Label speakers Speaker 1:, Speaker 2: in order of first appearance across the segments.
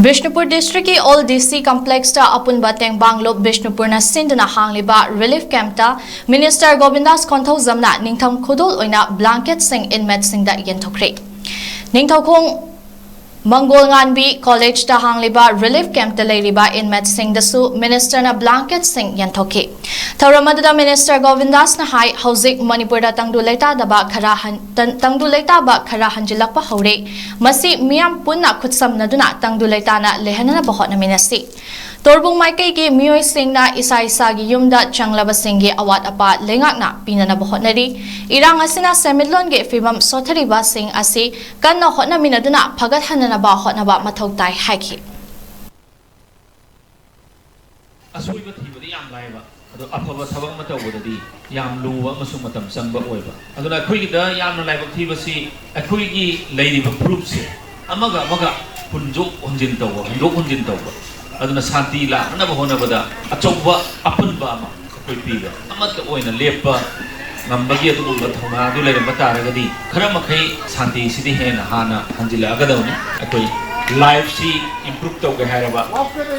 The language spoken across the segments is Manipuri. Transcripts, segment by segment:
Speaker 1: Bishnupur district ki all DC complex ta apun bateng banglo Bishnupur na sindna hangliba relief camp ta Minister Govindas 𝗠𝗜𝗡𝗜𝗜𝗜 ningtham khudul oina blanket sing inmate sing da yenthokre ningthau khong Mangol Nganbi College ta hangliba relief camp ta leiriba inmate sing dasu minister na blanket sing yenthoki Thauramada Minister Govindas na hai hauzik Manipur da tangdu leita da ba khara hanjilakpa hore masi miyam punna khutsam naduna tangdu leita na lehanana bahot na minasi Torbung Maikai ki miyoy sing na isa-isa gi yumda changlaba sing gi awat apa lengak na pinana bahot nari irang asina semidlon gi fibam sothari ba sing asi kan na hot na minaduna phagat hanana ba hot na ba mathau tai haiki
Speaker 2: asui ba thibadi yam lai ba ado afaba thabak ma tawbadadi yam luwa masung matam sangba oiba aduna khoi da yam na lai ba thibasi akhoi gi leiri ba proof se amaga punjo honjin tawba aduna santi la na ba hona bada achauba apun ba ma khoi piga amata oina lepa ngambagi adu ba thona du leire bataragadi khara makhai santi sidi hena hana hanjila agadawni akhoi life si improve tawga haraba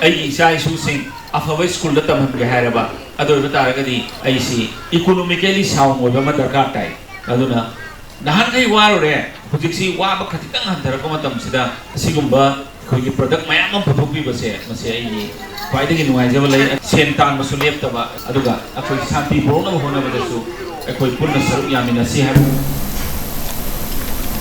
Speaker 2: ai isai su sing afawai school da tamam ga haraba ado bataragadi ai si economically sound oiba ma darkar tai aduna nahan kai warore hujiksi wa ba khatitang hanthara ko matam sida sigumba khoi product mayam am photopi base mase ai kwaidagi nuaijaba lai sen tan masu lep taba aduga akhoi santi borona hona badasu akhoi punna saru yamina si habu